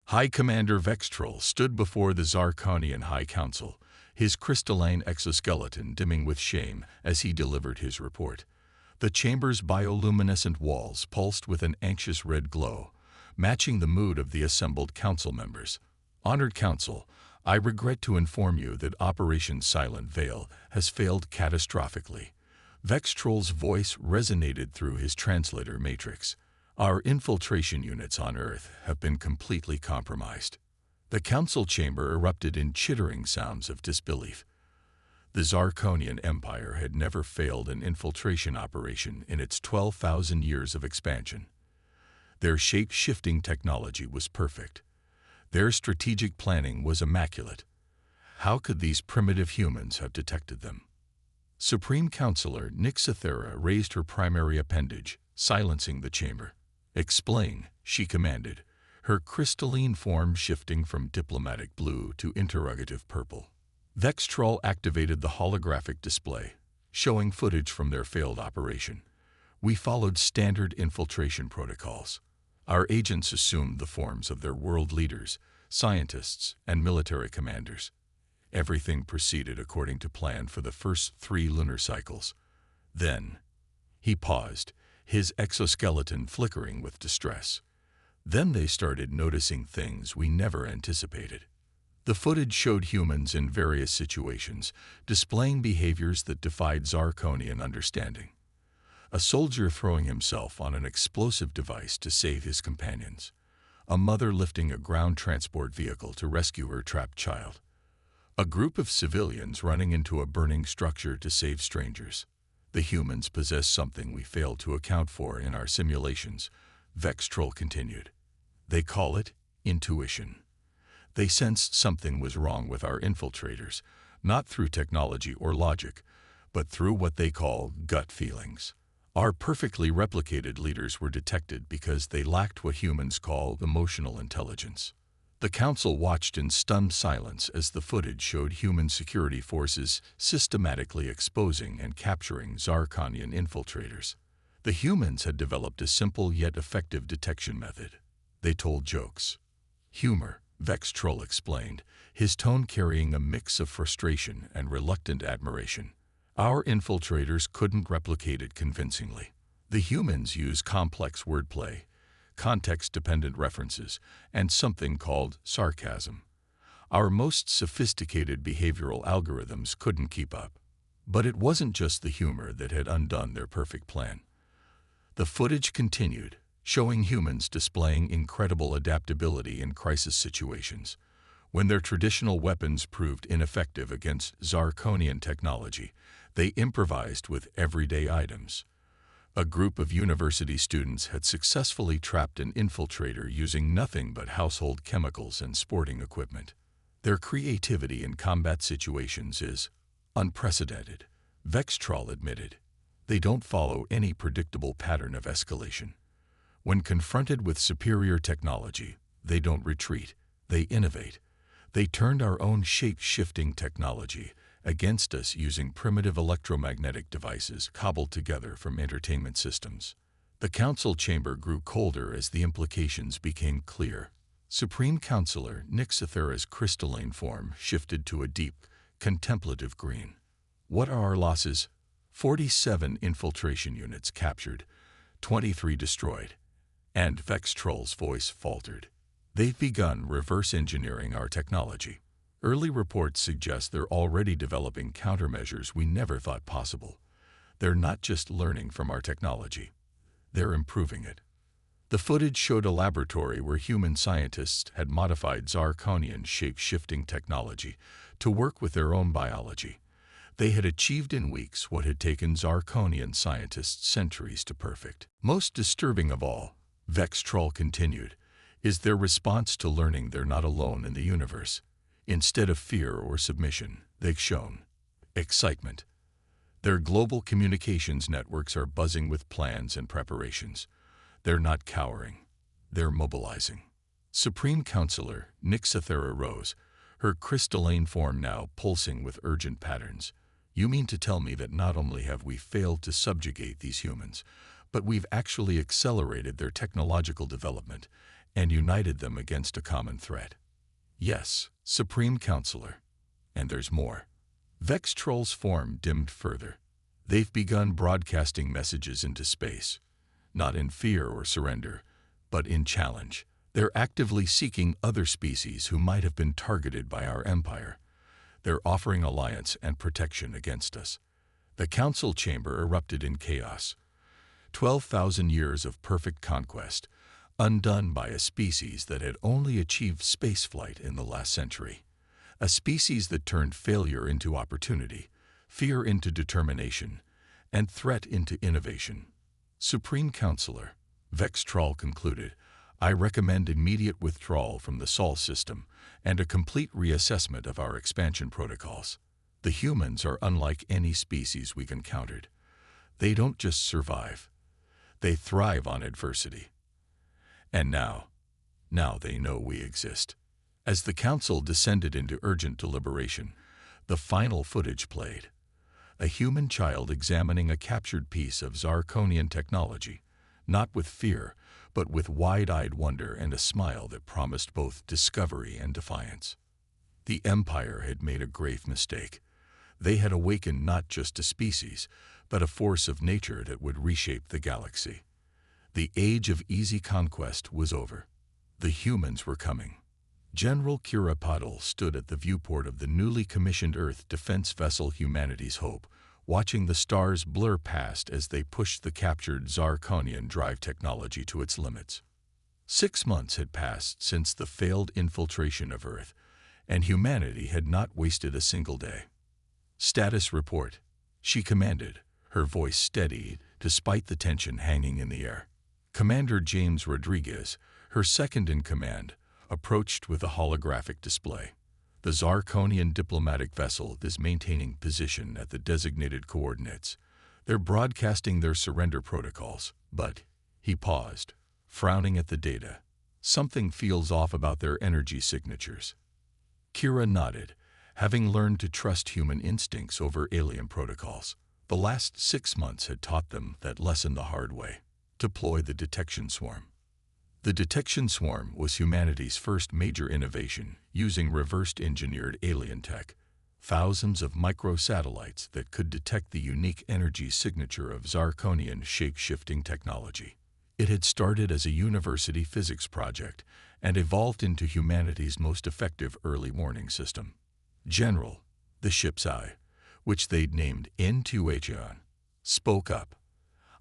High Commander Vextrol stood before the Zarkonian High Council, his crystalline exoskeleton dimming with shame as he delivered his report. The chamber's bioluminescent walls pulsed with an anxious red glow, matching the mood of the assembled council members. Honored Council, I regret to inform you that Operation Silent Veil has failed catastrophically. Vextrol's voice resonated through his translator matrix. Our infiltration units on Earth have been completely compromised. The council chamber erupted in chittering sounds of disbelief. The Zarkonian Empire had never failed an infiltration operation in its 12,000 years of expansion. Their shape-shifting technology was perfect. Their strategic planning was immaculate. How could these primitive humans have detected them? Supreme Counselor Nixithera raised her primary appendage, silencing the chamber. "Explain," she commanded, her crystalline form shifting from diplomatic blue to interrogative purple. Vextrol activated the holographic display, showing footage from their failed operation. We followed standard infiltration protocols. Our agents assumed the forms of their world leaders, scientists, and military commanders. Everything proceeded according to plan for the first 3 lunar cycles. Then, he paused, his exoskeleton flickering with distress. Then they started noticing things we never anticipated. The footage showed humans in various situations, displaying behaviors that defied Zarkonian understanding. A soldier throwing himself on an explosive device to save his companions. A mother lifting a ground transport vehicle to rescue her trapped child. A group of civilians running into a burning structure to save strangers. The humans possess something we failed to account for in our simulations, Vextrol continued. They call it intuition. They sensed something was wrong with our infiltrators, not through technology or logic, but through what they call gut feelings. Our perfectly replicated leaders were detected because they lacked what humans call emotional intelligence. The council watched in stunned silence as the footage showed human security forces systematically exposing and capturing Zarkonian infiltrators. The humans had developed a simple yet effective detection method. They told jokes. Humor, Vextrol explained, his tone carrying a mix of frustration and reluctant admiration. Our infiltrators couldn't replicate it convincingly. The humans use complex wordplay, context-dependent references, and something called sarcasm. Our most sophisticated behavioral algorithms couldn't keep up. But it wasn't just the humor that had undone their perfect plan. The footage continued, showing humans displaying incredible adaptability in crisis situations. When their traditional weapons proved ineffective against Zarkonian technology, they improvised with everyday items. A group of university students had successfully trapped an infiltrator using nothing but household chemicals and sporting equipment. Their creativity in combat situations is unprecedented, Vextrol admitted. They don't follow any predictable pattern of escalation. When confronted with superior technology, they don't retreat, they innovate. They turned our own shape-shifting technology against us using primitive electromagnetic devices cobbled together from entertainment systems. The council chamber grew colder as the implications became clear. Supreme Counselor Nixithera's crystalline form shifted to a deep, contemplative green. What are our losses? 47 infiltration units captured, 23 destroyed. And Vextrol's voice faltered. They've begun reverse engineering our technology. Early reports suggest they're already developing countermeasures we never thought possible. They're not just learning from our technology. They're improving it. The footage showed a laboratory where human scientists had modified Zarkonian shape-shifting technology to work with their own biology. They had achieved in weeks what had taken Zarkonian scientists centuries to perfect. Most disturbing of all, Vextrol continued, is their response to learning they're not alone in the universe. Instead of fear or submission, they've shown excitement. Their global communications networks are buzzing with plans and preparations. They're not cowering. They're mobilizing. Supreme Counselor Nixithera rose, her crystalline form now pulsing with urgent patterns. You mean to tell me that not only have we failed to subjugate these humans, but we've actually accelerated their technological development, and united them against a common threat. Yes, Supreme Counselor. And there's more. Vex Troll's form dimmed further. They've begun broadcasting messages into space, not in fear or surrender, but in challenge. They're actively seeking other species who might have been targeted by our empire. They're offering alliance and protection against us. The council chamber erupted in chaos. 12,000 years of perfect conquest, undone by a species that had only achieved spaceflight in the last century. A species that turned failure into opportunity, fear into determination, and threat into innovation. Supreme Counselor, Vex Troll concluded, I recommend immediate withdrawal from the Sol system and a complete reassessment of our expansion protocols. The humans are unlike any species we've encountered. They don't just survive. They thrive on adversity. And now they know we exist. As the council descended into urgent deliberation, the final footage played. A human child examining a captured piece of Zarkonian technology, not with fear, but with wide-eyed wonder and a smile that promised both discovery and defiance. The Empire had made a grave mistake. They had awakened not just a species, but a force of nature that would reshape the galaxy. The age of easy conquest was over. The humans were coming. General Kira Paddle stood at the viewport of the newly commissioned Earth defense vessel Humanity's Hope, watching the stars blur past as they pushed the captured Zarkonian drive technology to its limits. 6 months had passed since the failed infiltration of Earth, and humanity had not wasted a single day. Status report, she commanded, her voice steady despite the tension hanging in the air. Commander James Rodriguez, her second in command, approached with a holographic display. The Zarkonian diplomatic vessel is maintaining position at the designated coordinates. They're broadcasting their surrender protocols, but he paused, frowning at the data. Something feels off about their energy signatures. Kira nodded, having learned to trust human instincts over alien protocols. The last 6 months had taught them that lesson the hard way. Deploy the detection swarm. The detection swarm was humanity's first major innovation, using reversed-engineered alien tech. Thousands of microsatellites that could detect the unique energy signature of Zarkonian shape-shifting technology. It had started as a university physics project and evolved into humanity's most effective early warning system. General, the ship's eye, which they'd named Intuition, spoke up.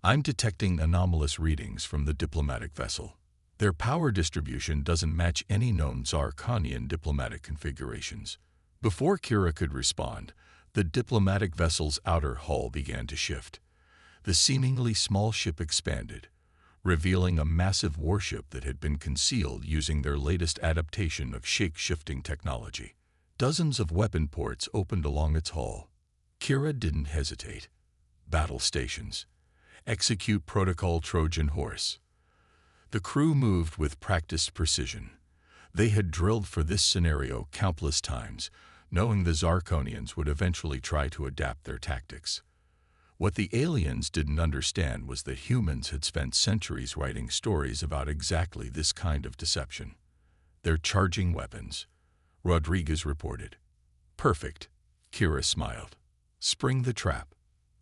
I'm detecting anomalous readings from the diplomatic vessel. Their power distribution doesn't match any known Zarkonian diplomatic configurations. Before Kira could respond, the diplomatic vessel's outer hull began to shift. The seemingly small ship expanded, revealing a massive warship that had been concealed using their latest adaptation of shape-shifting technology. Dozens of weapon ports opened along its hull. Kira didn't hesitate. Battle stations. Execute protocol Trojan horse. The crew moved with practiced precision. They had drilled for this scenario countless times, knowing the Zarkonians would eventually try to adapt their tactics. What the aliens didn't understand was that humans had spent centuries writing stories about exactly this kind of deception. They're charging weapons, Rodriguez reported. Perfect, Kira smiled. Spring the trap.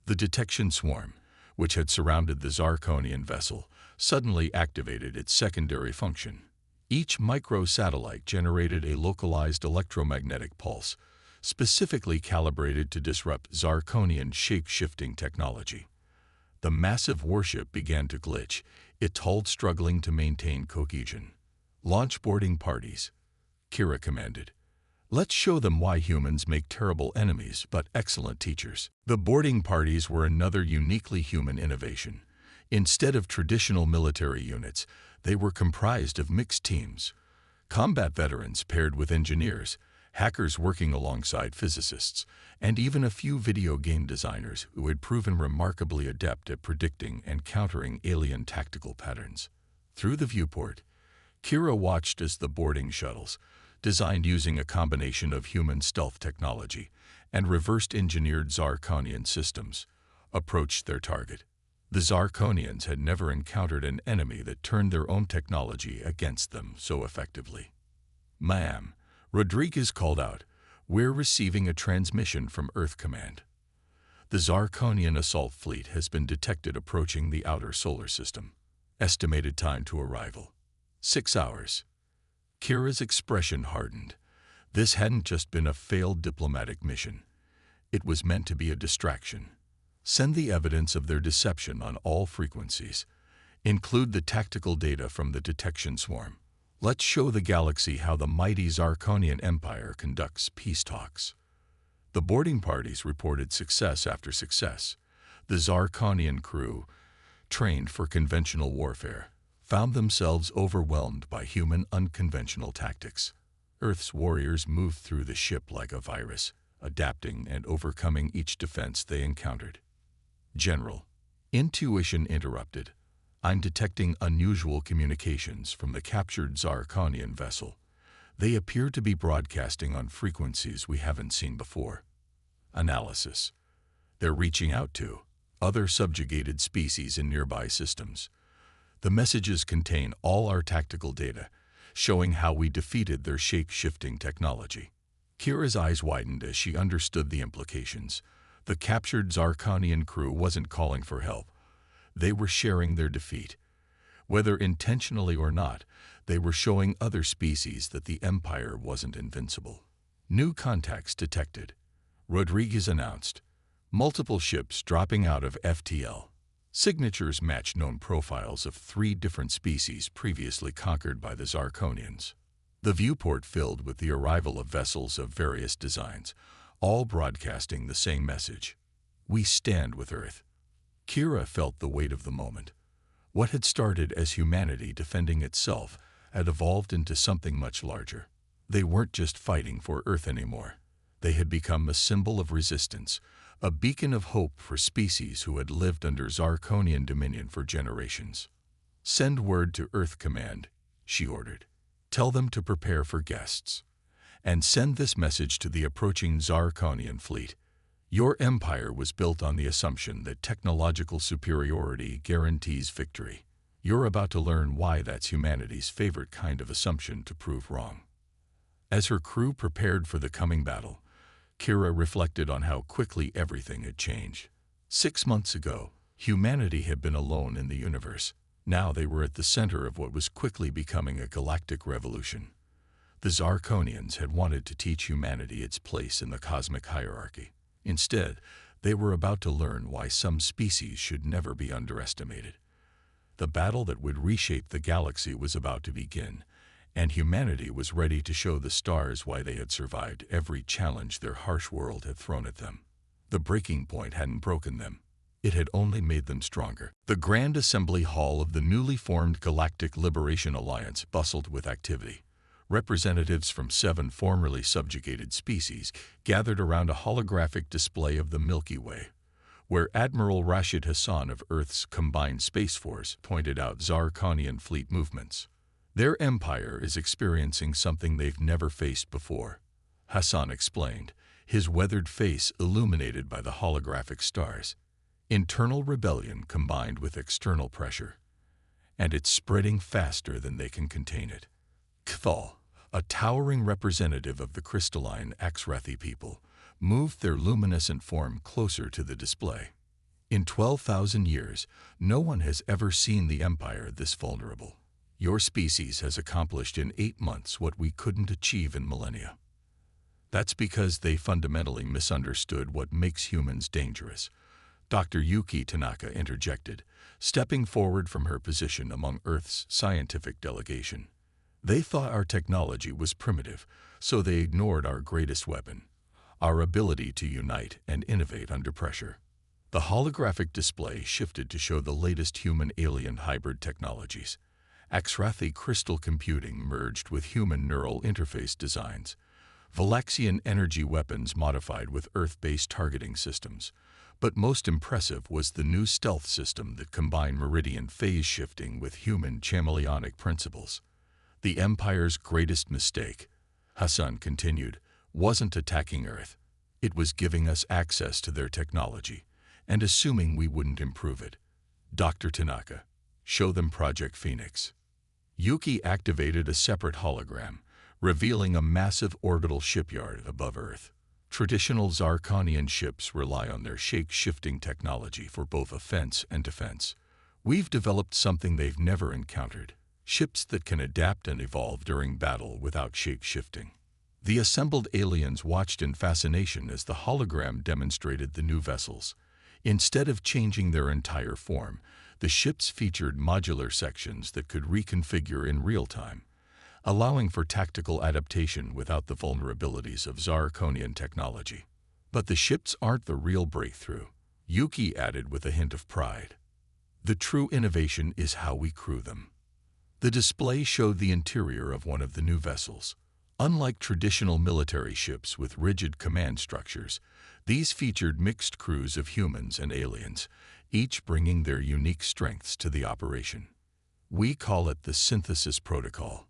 The detection swarm, which had surrounded the Zarkonian vessel, suddenly activated its secondary function. Each microsatellite generated a localized electromagnetic pulse, specifically calibrated to disrupt Zarkonian shape-shifting technology. The massive warship began to glitch, its hull struggling to maintain cohesion. Launch boarding parties, Kira commanded. Let's show them why humans make terrible enemies but excellent teachers. The boarding parties were another uniquely human innovation. Instead of traditional military units, they were comprised of mixed teams. Combat veterans paired with engineers, hackers working alongside physicists, and even a few video game designers who had proven remarkably adept at predicting and countering alien tactical patterns. Through the viewport, Kira watched as the boarding shuttles, designed using a combination of human stealth technology and reversed-engineered Zarkonian systems, approached their target. The Zarkonians had never encountered an enemy that turned their own technology against them so effectively. "Ma'am," Rodriguez called out, "we're receiving a transmission from Earth Command. The Zarkonian assault fleet has been detected approaching the outer solar system. Estimated time to arrival: 6 hours." Kira's expression hardened. This hadn't just been a failed diplomatic mission. It was meant to be a distraction. Send the evidence of their deception on all frequencies. Include the tactical data from the detection swarm. Let's show the galaxy how the mighty Zarkonian Empire conducts peace talks. The boarding parties reported success after success. The Zarkonian crew, trained for conventional warfare, found themselves overwhelmed by human unconventional tactics. Earth's warriors moved through the ship like a virus, adapting and overcoming each defense they encountered. "General," intuition interrupted, "I'm detecting unusual communications from the captured Zarkonian vessel. They appear to be broadcasting on frequencies we haven't seen before." Analysis: they're reaching out to other subjugated species in nearby systems. The messages contain all our tactical data, showing how we defeated their shape-shifting technology. Kira's eyes widened as she understood the implications. The captured Zarkonian crew wasn't calling for help. They were sharing their defeat. Whether intentionally or not, they were showing other species that the Empire wasn't invincible. "New contacts detected," Rodriguez announced. "Multiple ships dropping out of FTL. Signatures match known profiles of 3 different species previously conquered by the Zarkonians." The viewport filled with the arrival of vessels of various designs, all broadcasting the same message: "We stand with Earth." Kira felt the weight of the moment. What had started as humanity defending itself had evolved into something much larger. They weren't just fighting for Earth anymore. They had become a symbol of resistance, a beacon of hope for species who had lived under Zarkonian dominion for generations. "Send word to Earth Command," she ordered. "Tell them to prepare for guests. And send this message to the approaching Zarkonian fleet. Your empire was built on the assumption that technological superiority guarantees victory. You're about to learn why that's humanity's favorite kind of assumption to prove wrong." As her crew prepared for the coming battle, Kira reflected on how quickly everything had changed. 6 months ago, humanity had been alone in the universe. Now they were at the center of what was quickly becoming a galactic revolution. The Zarkonians had wanted to teach humanity its place in the cosmic hierarchy. Instead, they were about to learn why some species should never be underestimated. The battle that would reshape the galaxy was about to begin, and humanity was ready to show the stars why they had survived every challenge their harsh world had thrown at them. The breaking point hadn't broken them. It had only made them stronger. The Grand Assembly Hall of the newly formed Galactic Liberation Alliance bustled with activity. Representatives from 7 formerly subjugated species gathered around a holographic display of the Milky Way, where Admiral Rashid Hassan of Earth's Combined Space Force pointed out Zarkonian fleet movements. "Their empire is experiencing something they've never faced before," Hassan explained, his weathered face illuminated by the holographic stars. "Internal rebellion combined with external pressure. And it's spreading faster than they can contain it." Kthal, a towering representative of the crystalline Axrathi people, moved their luminescent form closer to the display. "In 12,000 years, no one has ever seen the Empire this vulnerable. Your species has accomplished in 8 months what we couldn't achieve in millennia." "That's because they fundamentally misunderstood what makes humans dangerous," Dr. Yuki Tanaka interjected, stepping forward from her position among Earth's scientific delegation. "They thought our technology was primitive, so they ignored our greatest weapon, our ability to unite and innovate under pressure." The holographic display shifted to show the latest human-alien hybrid technologies. Axrathi crystal computing merged with human neural interface designs, Valaxian energy weapons modified with Earth-based targeting systems. But most impressive was the new stealth system that combined meridian phase shifting with human chameleonic principles. "The Empire's greatest mistake," Hassan continued, "wasn't attacking Earth. It was giving us access to their technology and assuming we wouldn't improve it. Dr. Tanaka, show them Project Phoenix. Yuki activated a separate hologram, revealing a massive orbital shipyard above Earth. Traditional Zarkonian ships rely on their shape-shifting technology for both offense and defense. We've developed something they've never encountered, ships that can adapt and evolve during battle without shape-shifting. The assembled aliens watched in fascination as the hologram demonstrated the new vessels. Instead of changing their entire form, the ships featured modular sections that could reconfigure in real time, allowing for tactical adaptation without the vulnerabilities of Zarkonian technology. But the ships aren't the real breakthrough, Yuki added with a hint of pride. The true innovation is how we crew them. The display showed the interior of one of the new vessels. Unlike traditional military ships with rigid command structures, these featured mixed crews of humans and aliens, each bringing their unique strengths to the operation. We call it the synthesis protocol,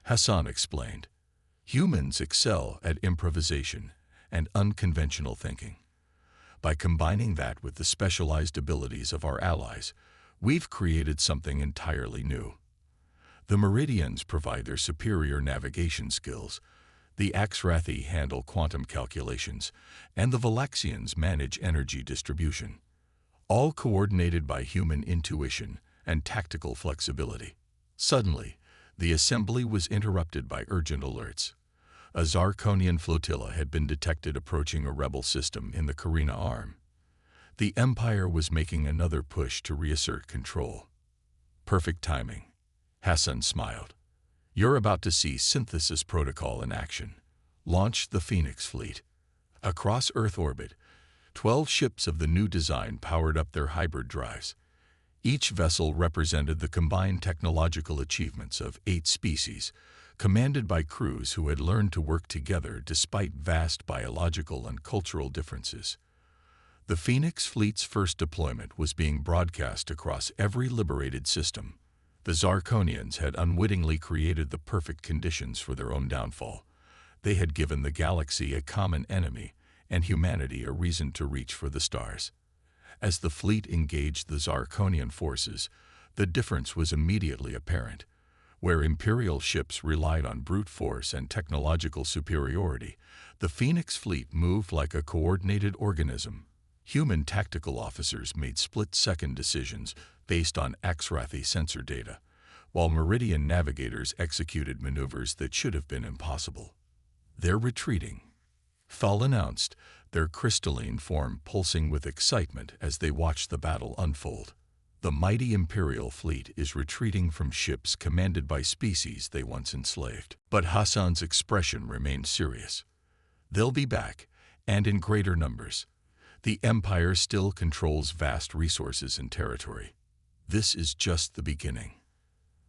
Hassan explained. Humans excel at improvisation and unconventional thinking. By combining that with the specialized abilities of our allies, we've created something entirely new. The Meridians provide their superior navigation skills, the Axrathi handle quantum calculations, and the Valaxians manage energy distribution, all coordinated by human intuition and tactical flexibility. Suddenly, the assembly was interrupted by urgent alerts. A Zarkonian flotilla had been detected approaching a rebel system in the Carina Arm. The Empire was making another push to reassert control. Perfect timing. Hassan smiled. You're about to see Synthesis Protocol in action. Launch the Phoenix fleet. Across Earth orbit, 12 ships of the new design powered up their hybrid drives. Each vessel represented the combined technological achievements of 8 species, commanded by crews who had learned to work together despite vast biological and cultural differences. The Phoenix fleet's first deployment was being broadcast across every liberated system. The Zarkonians had unwittingly created the perfect conditions for their own downfall. They had given the galaxy a common enemy and humanity a reason to reach for the stars. As the fleet engaged the Zarkonian forces, the difference was immediately apparent. Where Imperial ships relied on brute force and technological superiority, the Phoenix fleet moved like a coordinated organism. Human tactical officers made split-second decisions based on Axrathi sensor data, while Meridian navigators executed maneuvers that should have been impossible. They're retreating, Thal announced, their crystalline form pulsing with excitement as they watched the battle unfold. The mighty Imperial fleet is retreating from ships commanded by species they once enslaved. But Hassan's expression remained serious. They'll be back, and in greater numbers. The Empire still controls vast resources and territory. This is just the beginning.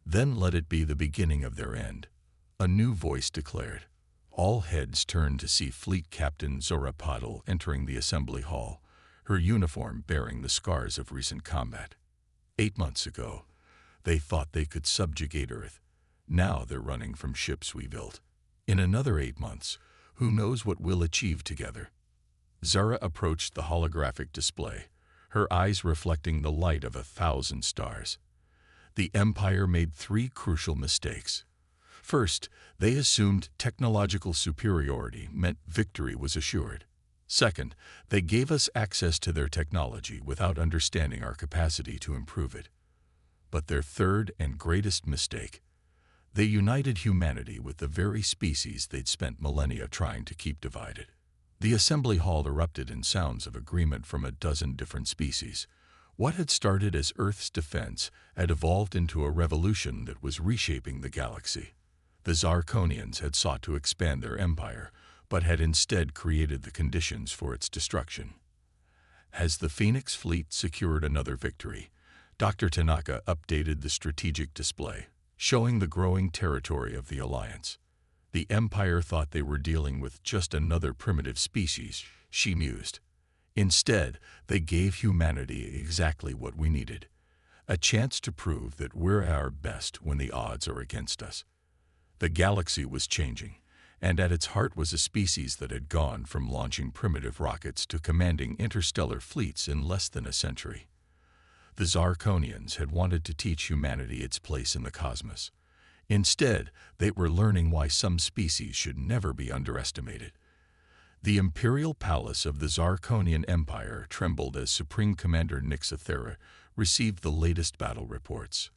Then let it be the beginning of their end, a new voice declared. All heads turned to see Fleet Captain Zora Paddle entering the assembly hall, her uniform bearing the scars of recent combat. 8 months ago, they thought they could subjugate Earth. Now they're running from ships we built. In another 8 months, who knows what we'll achieve together? Zara approached the holographic display, her eyes reflecting the light of 1,000 stars. The Empire made 3 crucial mistakes. First, they assumed technological superiority meant victory was assured. Second, they gave us access to their technology without understanding our capacity to improve it. But their third and greatest mistake, they united humanity with the very species they'd spent millennia trying to keep divided. The assembly hall erupted in sounds of agreement from a dozen different species. What had started as Earth's defense had evolved into a revolution that was reshaping the galaxy. The Zarkonians had sought to expand their empire, but had instead created the conditions for its destruction. As the Phoenix fleet secured another victory, Dr. Tanaka updated the strategic display, showing the growing territory of the Alliance. The Empire thought they were dealing with just another primitive species, she mused. Instead, they gave humanity exactly what we needed, a chance to prove that we're at our best when the odds are against us. The galaxy was changing, and at its heart was a species that had gone from launching primitive rockets to commanding interstellar fleets in less than a century. The Zarkonians had wanted to teach humanity its place in the cosmos. Instead, they were learning why some species should never be underestimated. The imperial palace of the Zarkonian Empire trembled as Supreme Commander Nixithera received the latest battle reports.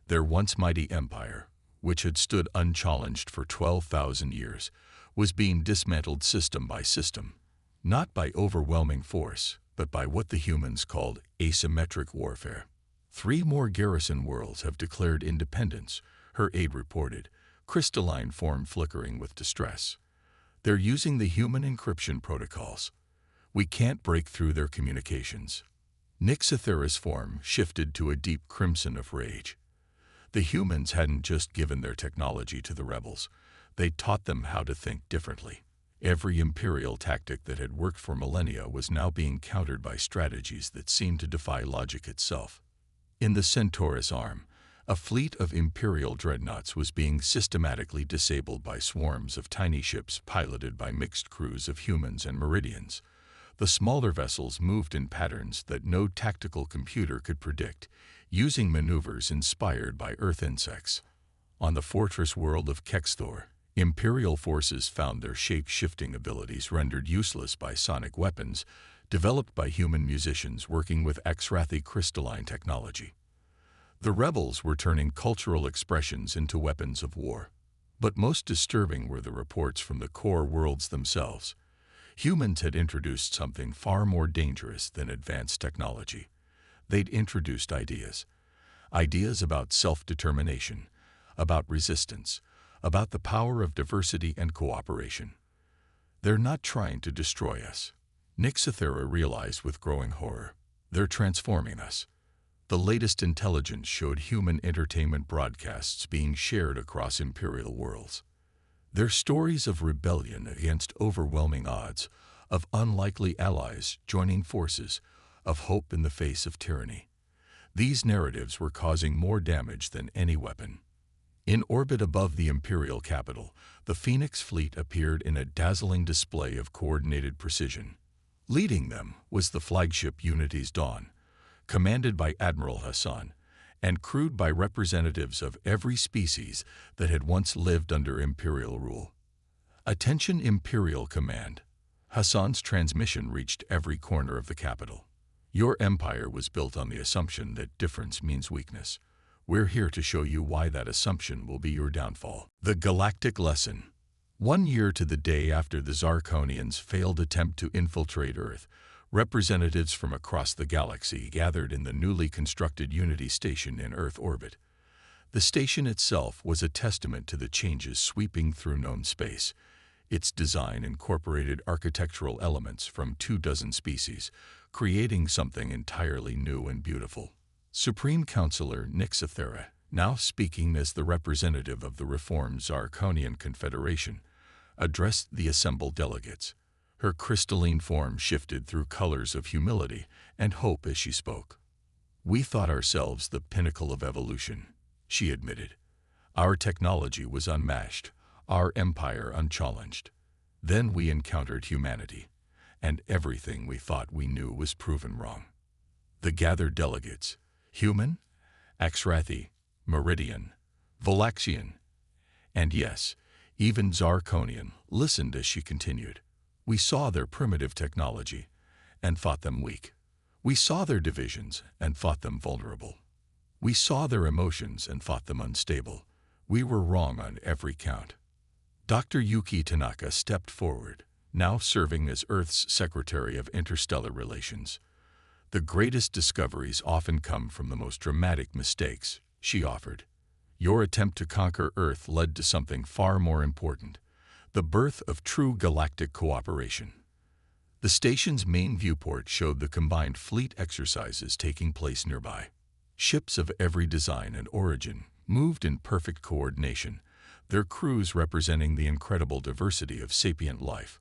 Their once mighty empire, which had stood unchallenged for 12,000 years, was being dismantled system by system, not by overwhelming force, but by what the humans called asymmetric warfare. 3 more garrison worlds have declared independence, her aide reported, crystalline form flickering with distress. They're using the human encryption protocols. We can't break through their communications. Nixithera's form shifted to a deep crimson of rage. The humans hadn't just given their technology to the rebels. They taught them how to think differently. Every imperial tactic that had worked for millennia was now being countered by strategies that seemed to defy logic itself. In the Centaurus arm, a fleet of imperial dreadnoughts was being systematically disabled by swarms of tiny ships piloted by mixed crews of humans and Meridians. The smaller vessels moved in patterns that no tactical computer could predict, using maneuvers inspired by Earth insects. On the fortress world of Kexthor, Imperial forces found their shape-shifting abilities rendered useless by sonic weapons developed by human musicians working with Xrathi crystalline technology. The rebels were turning cultural expressions into weapons of war. But most disturbing were the reports from the core worlds themselves. Humans had introduced something far more dangerous than advanced technology. They'd introduced ideas. Ideas about self-determination, about resistance, about the power of diversity and cooperation. They're not trying to destroy us. Nixithera realized with growing horror. They're transforming us. The latest intelligence showed human entertainment broadcasts being shared across imperial worlds. They're stories of rebellion against overwhelming odds, of unlikely allies joining forces, of hope in the face of tyranny. These narratives were causing more damage than any weapon. In orbit above the imperial capital, the Phoenix fleet appeared in a dazzling display of coordinated precision. Leading them was the flagship Unity's Dawn, commanded by Admiral Hassan, and crewed by representatives of every species that had once lived under imperial rule. Attention Imperial Command. Hassan's transmission reached every corner of the capital. Your empire was built on the assumption that difference means weakness. We're here to show you why that assumption will be your downfall. The Galactic Lesson. 1 year to the day after the Zarkonians' failed attempt to infiltrate Earth, representatives from across the galaxy gathered in the newly constructed Unity Station in Earth orbit. The station itself was a testament to the changes sweeping through known space. Its design incorporated architectural elements from 24 species, creating something entirely new and beautiful. Supreme Counselor Nixithera, now speaking as the representative of the reformed Zarkonian Confederation, addressed the assembled delegates. Her crystalline form shifted through colors of humility and hope as she spoke. "We thought ourselves the pinnacle of evolution," she admitted. "Our technology was unmatched, our empire unchallenged. Then we encountered humanity, and everything we thought we knew was proven wrong." The gathered delegates, human, Xrathi, Meridian, Valaxian, and yes, even Zarkonian, listened as she continued. "We saw their primitive technology and thought them weak. We saw their divisions and thought them vulnerable. We saw their emotions and thought them unstable. We were wrong on every count." Dr. Yuki Tanaka stepped forward, now serving as Earth's Secretary of Interstellar Relations. "The greatest discoveries often come from the most dramatic mistakes," she offered. "Your attempt to conquer Earth led to something far more important, the birth of true galactic cooperation." The station's main viewport showed the combined fleet exercises taking place nearby. Ships of every design and origin moved in perfect coordination, their crews representing the incredible diversity of sapient life.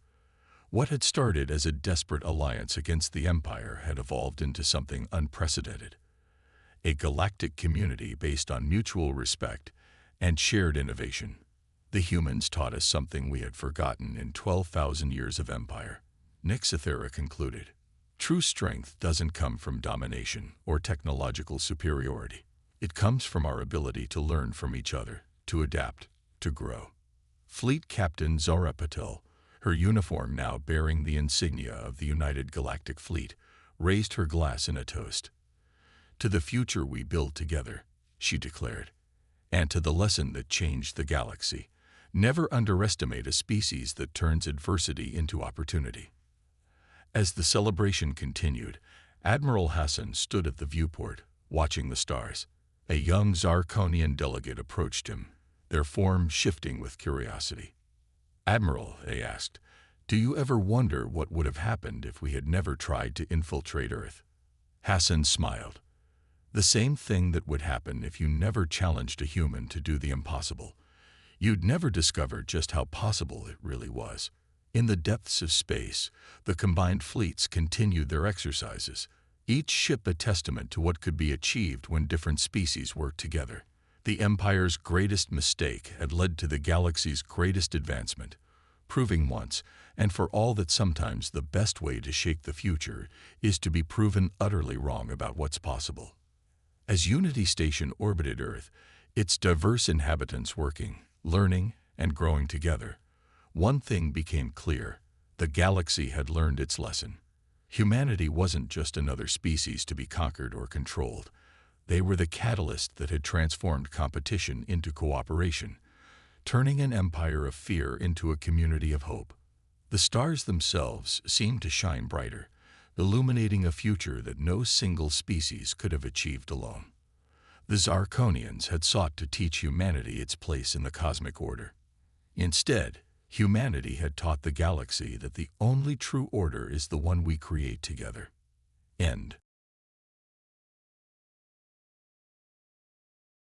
What had started as a desperate alliance against the Empire had evolved into something unprecedented. A galactic community based on mutual respect and shared innovation. The humans taught us something we had forgotten in 12,000 years of empire, Nixithera concluded. True strength doesn't come from domination or technological superiority. It comes from our ability to learn from each other, to adapt, to grow. Fleet Captain Zora Patel, her uniform now bearing the insignia of the United Galactic Fleet, raised her glass in a toast. "To the future we build together," she declared, "and to the lesson that changed the galaxy. Never underestimate a species that turns adversity into opportunity." As the celebration continued, Admiral Hassan stood at the viewport, watching the stars. A young Zarkonian delegate approached him, their form shifting with curiosity. "Admiral," they asked, "do you ever wonder what would have happened if we had never tried to infiltrate Earth?" Hassan smiled. "The same thing that would happen if you never challenged a human to do the impossible. You'd never discover just how possible it really was." In the depths of space, the combined fleets continued their exercises, each ship a testament to what could be achieved when different species worked together. The Empire's greatest mistake had led to the galaxy's greatest advancement, proving once and for all that sometimes the best way to shape the future is to be proven utterly wrong about what's possible. As Unity Station orbited Earth, its diverse inhabitants working, learning, and growing together, one thing became clear: the galaxy had learned its lesson. Humanity wasn't just another species to be conquered or controlled. They were the catalyst that had transformed competition into cooperation, turning an empire of fear into a community of hope. The stars themselves seemed to shine brighter, illuminating a future that no single species could have achieved alone. The Zarkonians had sought to teach humanity its place in the cosmic order. Instead, humanity had taught the galaxy that the only true order is the one we create together. End.